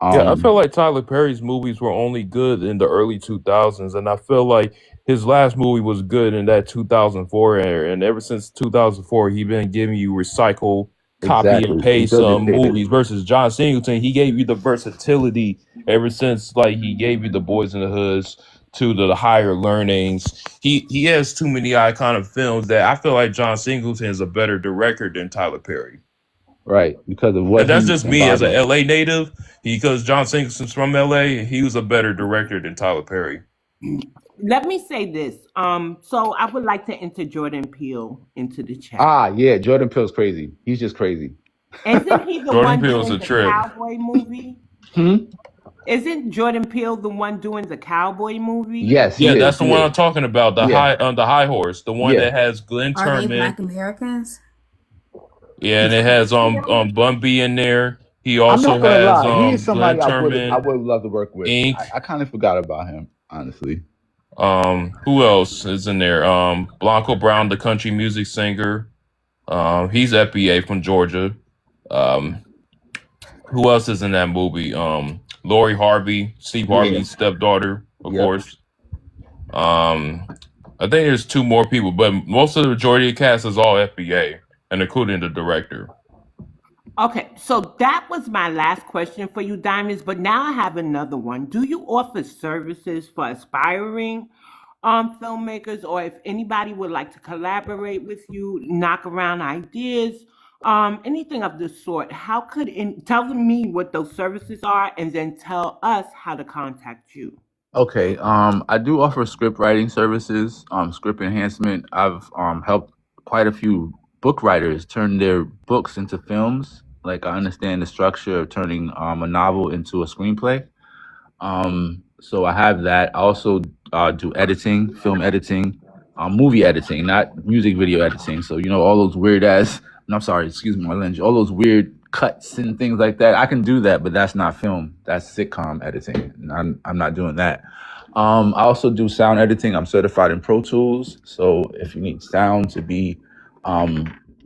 Yeah, I feel Um, like Tyler Perry's movies were only good in the early 2000s, and I feel like his last movie was good in that 2004 era. And ever since 2004, he been giving you recycle, copy and exactly. paste Regurgitated. movies. Versus John Singleton, he gave you the versatility ever since like he gave you the Boys in the Hoods, to the higher learnings. He has too many iconic films that I feel like John Singleton is a better director than Tyler Perry. Right, because of And what that's he just me as an embodies. LA native. Because John Singleton's from LA, he was a better director than Tyler Perry. Let me say this. So I would like to enter Jordan Peele into the chat. Ah, yeah, Jordan Peele's crazy. He's just crazy. Isn't he the Jordan one Peele's doing a the trip. cowboy movie? Hmm? Isn't Jordan Peele the one doing the cowboy movie? Yes, he Yeah, is. that's the He one is. I'm talking about. The Yeah, high horse, the one yeah. that has Glenn Are they Turman. Black Americans? Yeah, and it has Bun B in there. He I'm also not gonna has lie. He is Glenn somebody I Turman, would love to work with. Ink. I kind of forgot about him, honestly. Who else is in there? Blanco Brown, the country music singer. He's FBA from Georgia. Um, who else is in that movie? Lori Harvey, Steve Yeah, Harvey's stepdaughter, of yep. course. I think there's two more people, but most of the majority of the cast is all FBA, and including the director. Okay, so that was my last question for you, Diamonds, but now I have another one. Do you offer services for aspiring filmmakers, or if anybody would like to collaborate with you, knock around ideas, anything of this sort? How could tell me what those services are, and then tell us how to contact you? Okay. I do offer script writing services, script enhancement. I've helped quite a few book writers turn their books into films. Like I understand the structure of turning a novel into a screenplay. So I have that. I also do editing, film editing, movie editing, not music video editing. So all those weird ass. No, I'm sorry, excuse my language. All those weird cuts and things like that. I can do that, but that's not film. That's sitcom editing. And I'm not doing that. I also do sound editing. I'm certified in Pro Tools. So if you need sound to be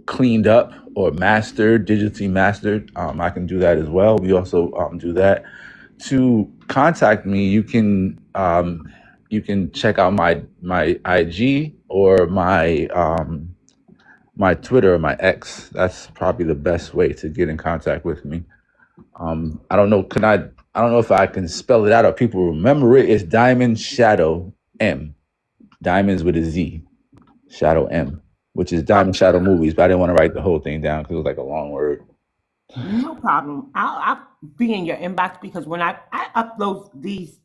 cleaned up or mastered, digitally mastered, I can do that as well. We also do that. To contact me, you can check out my IG or my Twitter or my X. That's probably the best way to get in contact with me. I don't know. I don't know if I can spell it out or people remember it. It's Diamond Shadow M. Diamonds with a Z. Shadow M, which is Diamond Shadow Movies. But I didn't want to write the whole thing down because it was like a long word. No problem. I'll be in your inbox because when I upload these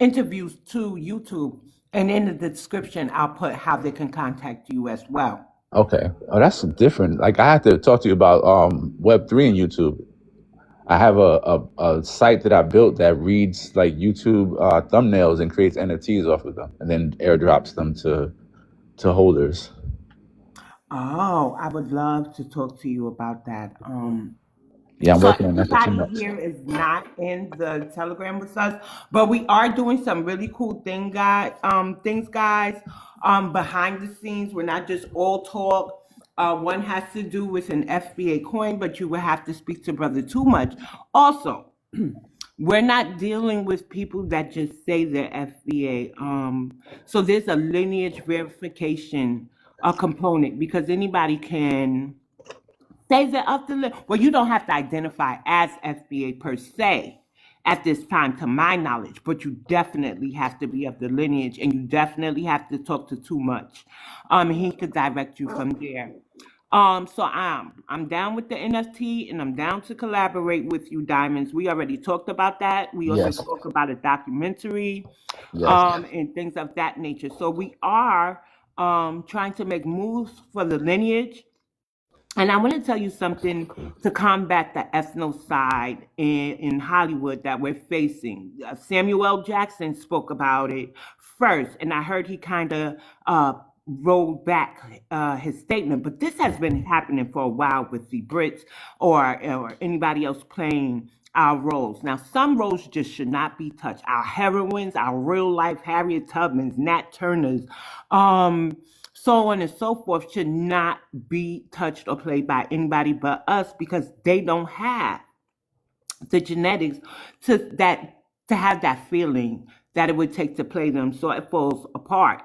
interviews to YouTube, and in the description, I'll put how they can contact you as well. Okay. Oh, that's different. Like I have to talk to you about Web3 and YouTube. I have a site that I built that reads like YouTube thumbnails and creates NFTs off of them, and then airdrops them to holders. Oh, I would love to talk to you about that. Yeah, I'm So working on that for 2 everybody months. here is not in the Telegram with us, but we are doing some really cool things, guys, behind the scenes. We're not just all talk. One has to do with an FBA coin, but you will have to speak to Brother Too Much. Also, we're not dealing with people that just say they're FBA. So there's a lineage verification component because anybody can say they're of the well, you don't have to identify as FBA per se at this time, to my knowledge, but you definitely have to be of the lineage, and you definitely have to talk to Too Much. He could direct you from there. So I'm down with the NFT, and I'm down to collaborate with you, Diamonds. We already talked about that. We also Yes. spoke about a documentary, Yes. and things of that nature. So we are trying to make moves for the lineage. And I want to tell you something to combat the ethnocide in Hollywood that we're facing. Samuel L. Jackson spoke about it first, and I heard he kind of rolled back his statement. But this has been happening for a while with the Brits or anybody else playing our roles. Now, some roles just should not be touched. Our heroines, our real life Harriet Tubmans, Nat Turners, so on and so forth, should not be touched or played by anybody but us because they don't have the genetics to have that feeling that it would take to play them. So it falls apart.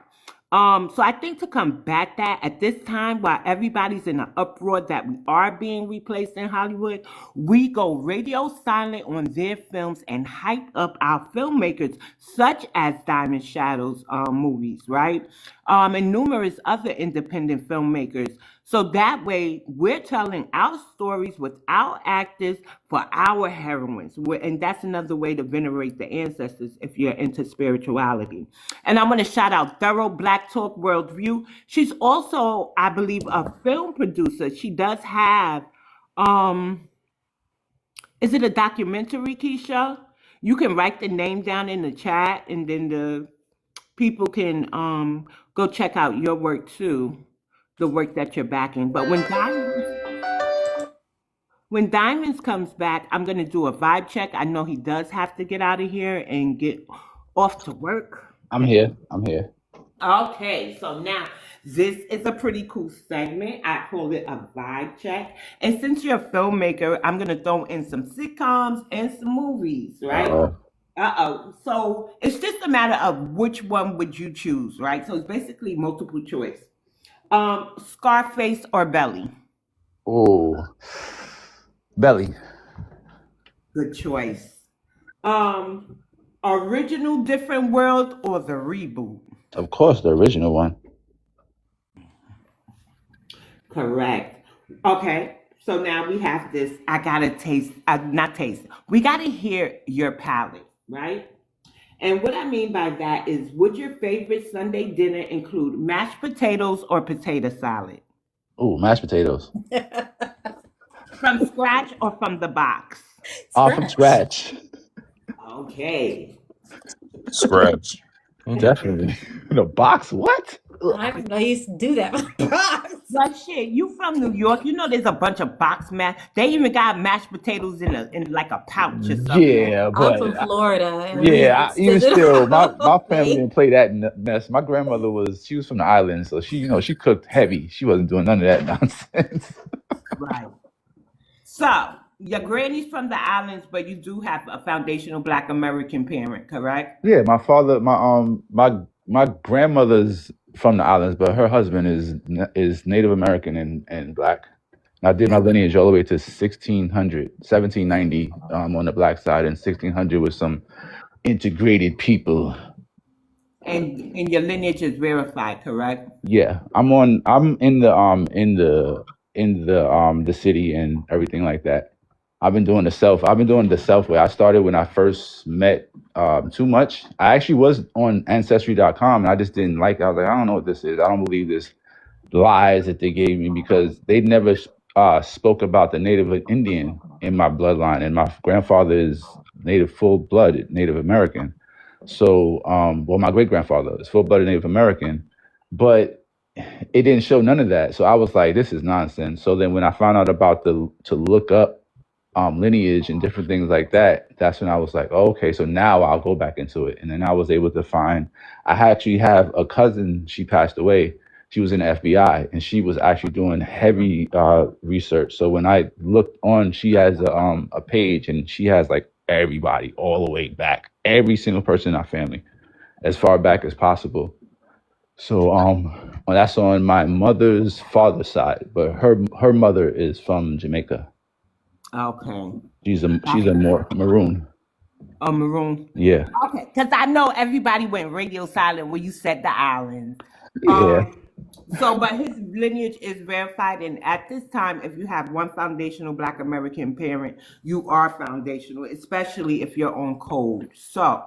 So I think to combat that at this time, while everybody's in an uproar that we are being replaced in Hollywood, we go radio silent on their films and hype up our filmmakers, such as Diamond Shadows movies, right? And numerous other independent filmmakers. So that way, we're telling our stories with our actors for our heroines. And that's another way to venerate the ancestors if you're into spirituality. And I'm going to shout out Thorough Black Talk Worldview. She's also, I believe, a film producer. She does have, is it a documentary, Keisha? You can write the name down in the chat and then the people can go check out your work too, the work that you're backing. But when Diamonds comes back, I'm gonna do a vibe check. I know he does have to get out of here and get off to work. I'm here. I'm here. Okay, so now this is a pretty cool segment. I call it a vibe check. And since you're a filmmaker, I'm gonna throw in some sitcoms and some movies, right? So it's just a matter of which one would you choose, right? So it's basically multiple choice. Scarface or Belly? Oh, Belly. Good choice. Original Different World or the reboot? Of course, the original one. Correct. Okay, so now we have this. I gotta taste, not taste. We gotta hear your palate, right? And what I mean by that is, would your favorite Sunday dinner include mashed potatoes or potato salad? Oh, mashed potatoes. From scratch or from the box? From scratch. Okay. Scratch. Definitely. The box? What? I didn't know you used to do that. But shit, you from New York? You know there's a bunch of box mash. They even got mashed potatoes in like a pouch or something. Yeah, I'm but from Florida. And even still, my family didn't play that mess. My grandmother she was from the islands, so she cooked heavy. She wasn't doing none of that nonsense. Right. So your granny's from the islands, but you do have a foundational Black American parent, correct? Yeah, my father, my grandmother's from the islands, but her husband is Native American and Black. And I did my lineage all the way to 1790 on the Black side, and 1600 with some integrated people. And your lineage is verified, correct? Yeah, I'm in the city and everything like that. I've been doing the self way. I started when I first met Too Much. I actually was on ancestry.com and I just didn't like it. I was like, I don't know what this is. I don't believe this lies that they gave me, because they never spoke about the Native Indian in my bloodline. And my grandfather is full-blooded Native American. So, my great-grandfather is full-blooded Native American, but it didn't show none of that. So I was like, this is nonsense. So then when I found out about to look up lineage and different things like that, that's when I was like, oh, okay, so now I'll go back into it. And then I was able to I actually have a cousin, she passed away. She was in the FBI and she was actually doing heavy research. So when I looked on, she has a page and she has like everybody all the way back, every single person in our family, as far back as possible. So that's on my mother's father's side, but her mother is from Jamaica. Okay. She's a more maroon. Oh, maroon. Yeah. Okay, because I know everybody went radio silent when you said the island. Yeah. But his lineage is verified, and at this time, if you have one foundational Black American parent, you are foundational, especially if you're on code. So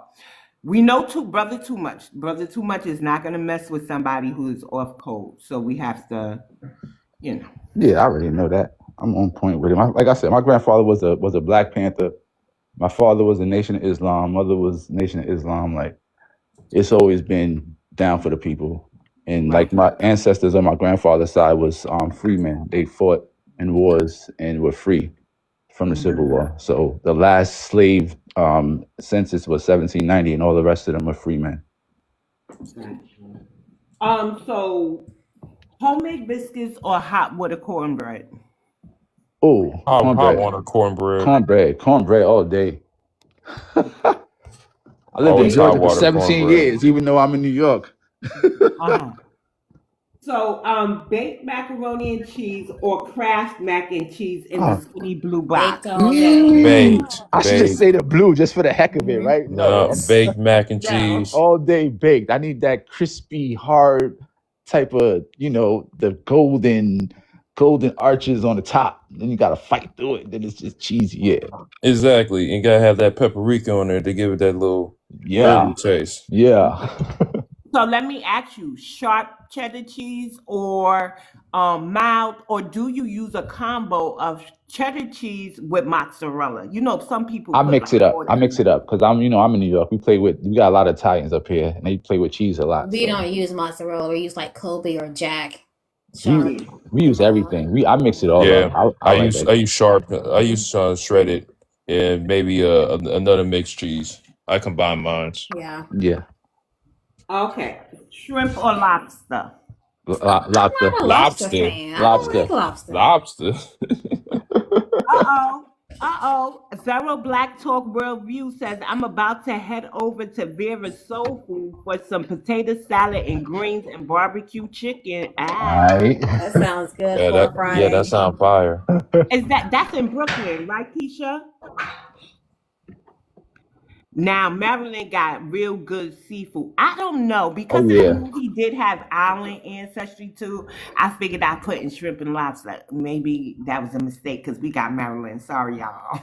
we know Brother Too Much. Brother Too Much is not going to mess with somebody who is off code. So we have to, Yeah, I already know that. I'm on point with him. Like I said, my grandfather was a Black Panther. My father was a Nation of Islam. Mother was Nation of Islam. Like, it's always been down for the people. And like my ancestors on my grandfather's side was freemen. They fought in wars and were free from the Civil War. So the last slave census was 1790, and all the rest of them were freemen. So homemade biscuits or hot water cornbread? Oh, Hot water cornbread. Cornbread all day. I lived in Always hot Georgia for water 17 cornbread. years, even though I'm in New York. Uh-huh. So, baked macaroni and cheese or Kraft mac and cheese in the Oh, skinny blue Baked box. all day. Baked, I should just baked. say the blue just for the heck of it, Mhm. right? No, No, baked mac and No. cheese. all day baked. I need that crispy, hard type of, the golden arches on the top. Then you gotta fight through it. Then it's just cheesy. Yeah. Exactly. And gotta have that paprika on there to give it that little Yeah. herbal taste. Yeah. So let me ask you, sharp cheddar cheese or mild, or do you use a combo of cheddar cheese with mozzarella? You know, some people I put mix like it up. I quarter. mix it up because I'm in New York. We got a lot of Italians up here and they play with cheese a lot. We So don't use mozzarella. We use like Kobe or Jack. we Sharp. we use everything. I mix it all Yeah. up. I like that. I use sharp. I use shredded and maybe another mixed cheese. I combine mine. Yeah. Yeah. Okay, shrimp or lobster? I'm Lobster. not a lobster Lobster. fan. I don't Lobster. like lobster. Lobster. Uh-oh. Uh-oh. Zero Black Talk World View says, I'm about to head over to Vera's Soul Food for some potato salad and greens and barbecue chicken. All Ah. right. That sounds good Yeah, for a that Friday. sounds fire. That's in Brooklyn, right, Keisha? Now, Maryland got real good seafood. I don't know, Oh because I yeah. knew he did have island ancestry too. I figured I put in shrimp and lobster. Maybe that was a mistake because we got Maryland. Sorry, y'all.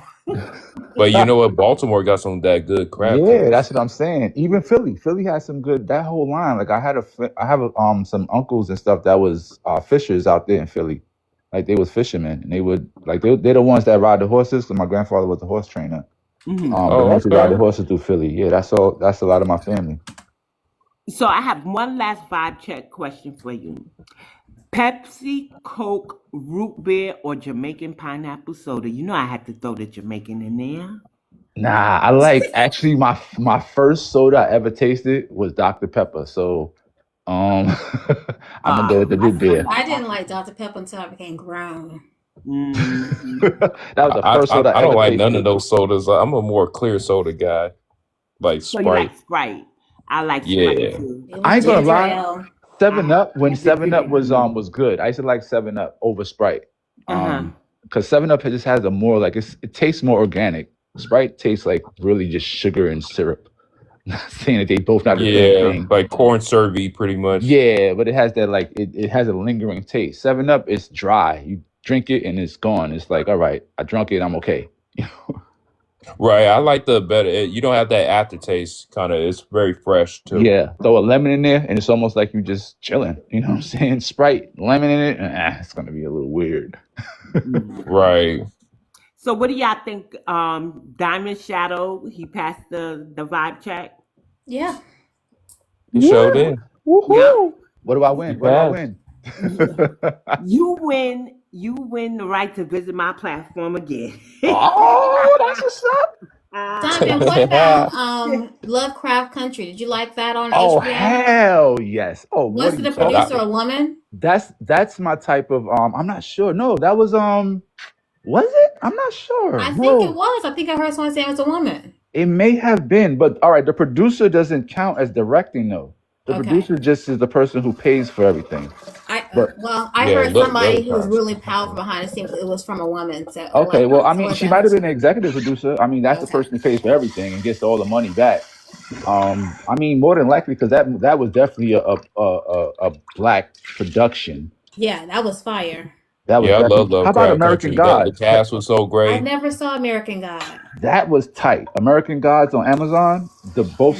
But you know what? Baltimore got some of that good crab Yeah, that's cakes. what I'm saying. Even Philly. Philly has some good that whole line. Like I have some uncles and stuff that was fishers out there in Philly. Like they was fishermen and they would like they're the ones that ride the horses. So my grandfather was a horse trainer. Mhm. The Oh, ones who ride the okay. horses through Philly. Yeah, that's all. That's a lot of my family. So I have one last vibe check question for you. Pepsi, Coke, root beer, or Jamaican pineapple soda? You know I had to throw the Jamaican in there. Nah, I like actually my first soda I ever tasted was Dr. Pepper. So I'm gonna go with the root beer. I didn't like Dr. Pepper until I became grown. That was the I, first I soda I I don't ever like none of tasted. those sodas. I'm a more clear soda guy, like So you like Sprite. Sprite. I like Sprite Yeah. too. It I was ain't gonna ginger lie. ale. 7 Up when Ginger 7 Up ale. was good. I used to like 7 Up over Sprite. Uh-huh. Because 7 Up just has a more like it tastes more organic. Sprite tastes like really just sugar and syrup. Not saying that they both not the same Yeah, thing. like corn syrupy, pretty much. Yeah, but it has that like it has a lingering taste. 7 Up is dry. You drink it and it's gone. It's like, all right, I drunk it, I'm okay. Right. I like the better. You don't have that aftertaste. Kind of. It's very fresh too. Yeah, throw a lemon in there and it's almost like you just chilling. You know what I'm saying? Sprite, lemon in it, it's gonna be a little weird. Right. So what do y'all think? Diamond Shadow, he passed the vibe check. Yeah. You showed it. Woohoo! What do I win? What do I Yes. win? You win the right to visit my platform again. Oh, that's what's up. Donovan, what about Lovecraft Country? Did you like that on Oh HBO? hell yes. Oh, what Was are the you talking producer about? a woman? That's my type of I'm not sure. No, that was it? I'm not sure. I think it No. was. I think I heard someone say it was a woman. It may have been, but all right, the producer doesn't count as directing though. The Okay. producer just is the person who pays for everything. I But Yeah, heard look, somebody who was counts. really powerful behind the scenes. It was from a woman. So okay, well, I mean, was she that might have her? been an executive producer. I mean, that's the Okay. person who pays for everything and gets all the money back. I mean, more than likely, because that was definitely a black production. Yeah, that was fire. That was Yeah, I love definitely. How about Lovecraft American Country. The Gods? cast was so I great. never saw American God. That was tight. American Gods on Amazon. The both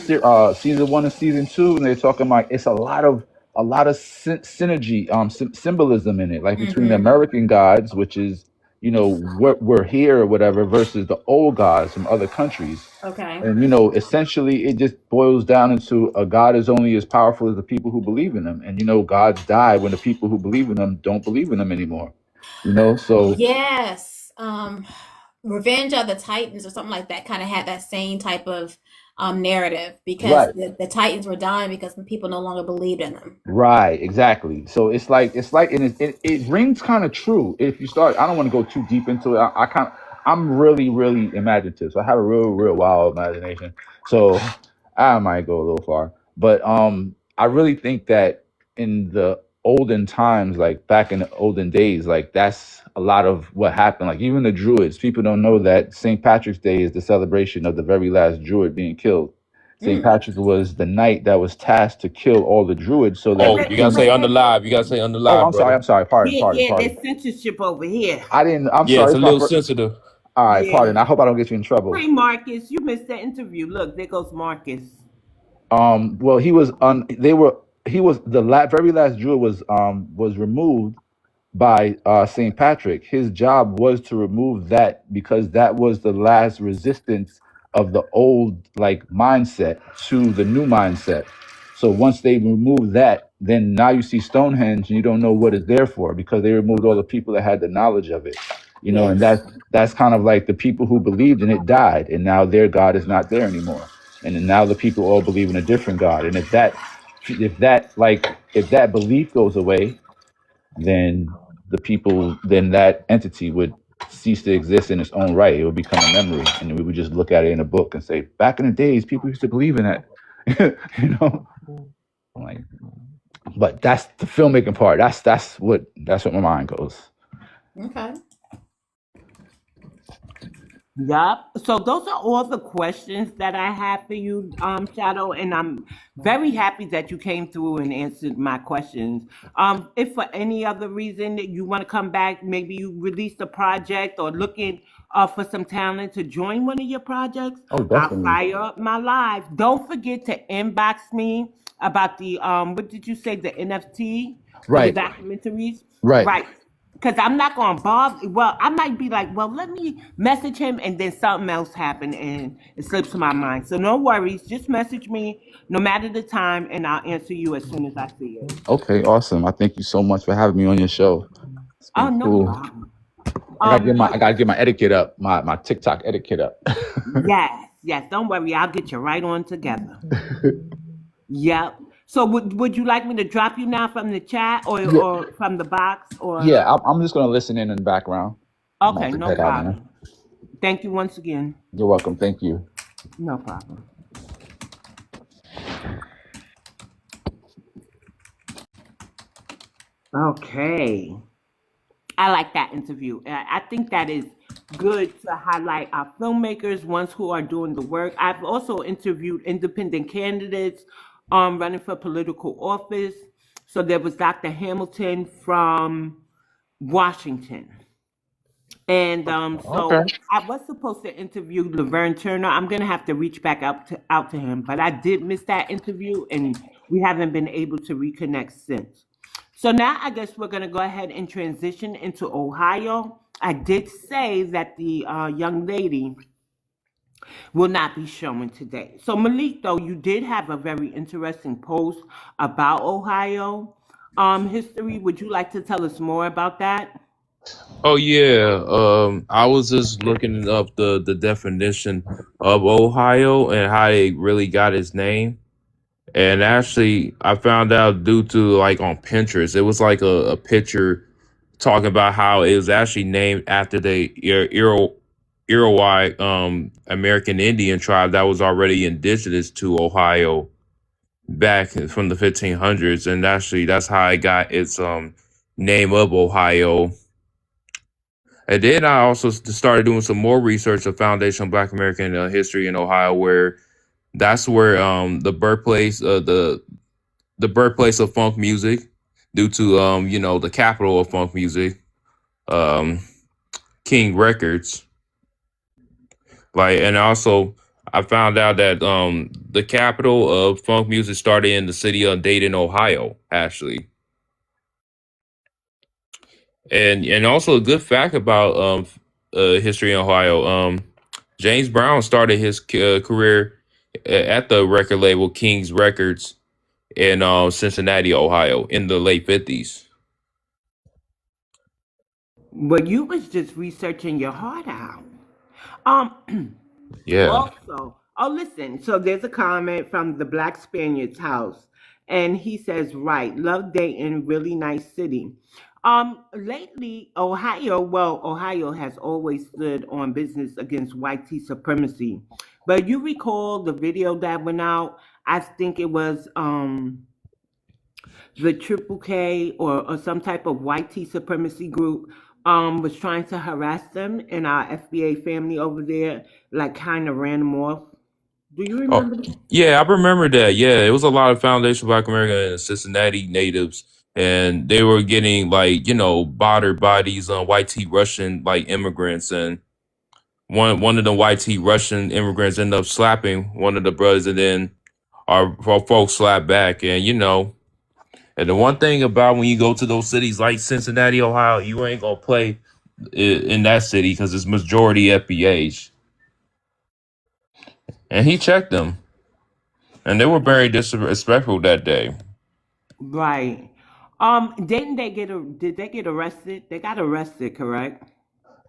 season 1 and season 2, and they're talking about it's a lot of synergy, symbolism in it, like between the Mm-hmm. American Gods, which is we're here or whatever, versus the old gods from other countries. Okay. And essentially, it just boils down into a God is only as powerful as the people who believe in him. And gods die when the people who believe in them don't believe in them anymore. So Yes. Revenge of the Titans or something like that kind of had that same type of narrative because right, the Titans were dying because the people no longer believed in them. right, exactly. So it's like, and it rings kind of true if you start. I don't want to go too deep into it. I'm really, really imaginative, so I have a real, real wild imagination. So I might go a little far, but I really think that in the olden times, like back in the olden days, like that's a lot of what happened. Like even the Druids, people don't know that St. Patrick's Day is the celebration of the very last Druid being killed. St. Mm. Patrick was the knight that was tasked to kill all the Druids so Wait, that Oh, the wait, you wait, gotta king. say wait, wait, wait. unalive. You gotta say Oh, unalive, brother. I'm sorry. Pardon, Yeah, pardon, yeah, pardon. there's censorship over here. I didn't. I'm Yeah, sorry. it's a It's my little first. sensitive. All right, Yeah. pardon. I hope I don't get you in trouble. Hey, Marcus, you missed the interview. Look, there goes Marcus. Well, he was on. They were. He was the very last Druid was removed by St. Patrick. His job was to remove that because that was the last resistance of the old like mindset to the new mindset. So once they remove that, then now you see Stonehenge and you don't know what it's there for because they removed all the people that had the knowledge of it. You know, and Yes. that's kind of like the people who believed in it died, and now their God is not there anymore. And then now the people all believe in a different God. And if that belief goes away, then then that entity would cease to exist in its own right. It would become a memory, and then we would just look at it in a book and say, back in the days, people used to believe in that. you know, like, but that's the filmmaking part. That's what my mind goes. Okay. Yup. So those are all the questions that I have for you, Shadow, and I'm very happy that you came through and answered my questions. If for any other reason that you want to come back, maybe you released a project or looking for some talent to join one of your projects, Oh, I'll definitely. fire up my live. Don't forget to inbox me about the what did you say, the NFT for the Right, documentaries? right. Right. Because I'm not going to bother. Well, I might be like, well, let me message him, and then something else happened, and it slips my mind. So no worries. Just message me no matter the time, and I'll answer you as soon as I see it. Okay, awesome. I thank you so much for having me on your show. It's Oh, been no cool. problem. I gotta get my etiquette up, my TikTok etiquette up. Yes, yes. Don't worry. I'll get you right on together. Yep. So would you like me to drop you now from the chat Yeah, or from the box or? yeah. I'm just gonna listen in the background. I'm about Okay, to no head out now. problem. Thank you once again. You're welcome. Thank you. No problem. Okay. I like that interview. I think that is good to highlight our filmmakers, ones who are doing the work. I've also interviewed independent candidates running for political office. So there was Dr. Hamilton from Washington. And Okay. so I was supposed to interview Laverne Turner. I'm gonna have to reach back out to him, but I did miss that interview, and we haven't been able to reconnect since. So now I guess we're gonna go ahead and transition into Ohio. I did say that the young lady will not be showing today. So Malik, though, you did have a very interesting post about Ohio history. Would you like to tell us more about that? Oh yeah. I was just looking up the definition of Ohio and how it really got its name. And actually, I found out due to like on Pinterest, it was like a picture talking about how it was actually named after the Iroquois American Indian tribe that was already indigenous to Ohio back from the 1500s, and actually that's how it got its name of Ohio. And then I also started doing some more research of Foundation of Black American history in Ohio, where that's where the birthplace of funk music, due to the capital of funk music, um King Records. Like, and also I found out that the capital of funk music started in the city of Dayton, Ohio, actually. And also a good fact about history in Ohio. James Brown started his career at the record label King's Records in Cincinnati, Ohio, in the late 50s. Well, you was just researching your heart out. Um, Yeah. Also, oh, listen. So there's a comment from the Black Spaniard's house, and he says, "Right, love Dayton, really nice city." Lately, Ohio has always stood on business against white tea supremacy. But you recall the video that went out? I think it was the Triple K or some type of white tea supremacy group was trying to harass them, and our FBA family over there like kind of ran them off. Do you Oh, remember that? yeah, I remember that. Yeah, it was a lot of Foundation Black America and Cincinnati natives, and they were getting like bothered by these white tea Russian like immigrants, and one of the white tea Russian immigrants ended up slapping one of the brothers, and then our folks slapped back, and and the one thing about when you go to those cities like Cincinnati, Ohio, you ain't gonna play in that city because it's majority FBAs, and he checked them, and they were very disrespectful that day. Right. Didn't they get did they get arrested? They got arrested, correct?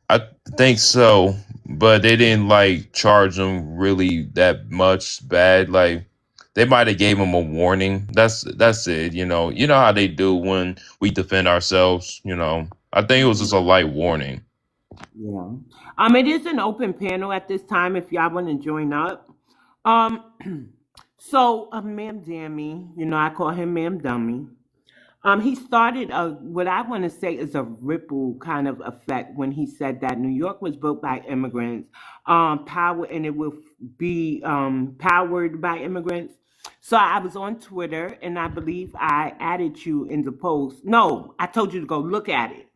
I think so, but they didn't like charge them really that much bad. Like they might have gave him a warning. That's it. You know how they do when we defend ourselves. I think it was just a light warning. Yeah. It is an open panel at this time if y'all want to join up. Um, so, Ma'am Dammy, I call him Ma'am Dummy. He started what I want to say is a ripple kind of effect when he said that New York was built by immigrants, power, and it will be powered by immigrants. So I was on Twitter, and I believe I added you in the post. No, I told you to go look at it.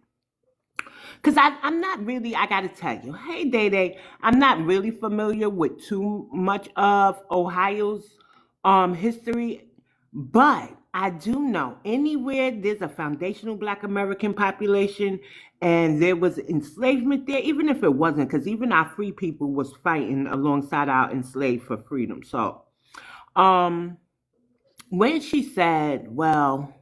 Because I'm not really, I got to tell you, hey, Day Day, I'm not really familiar with too much of Ohio's history, but I do know anywhere there's a foundational Black American population and there was enslavement there, even if it wasn't, because even our free people was fighting alongside our enslaved for freedom. So um, when she said, well,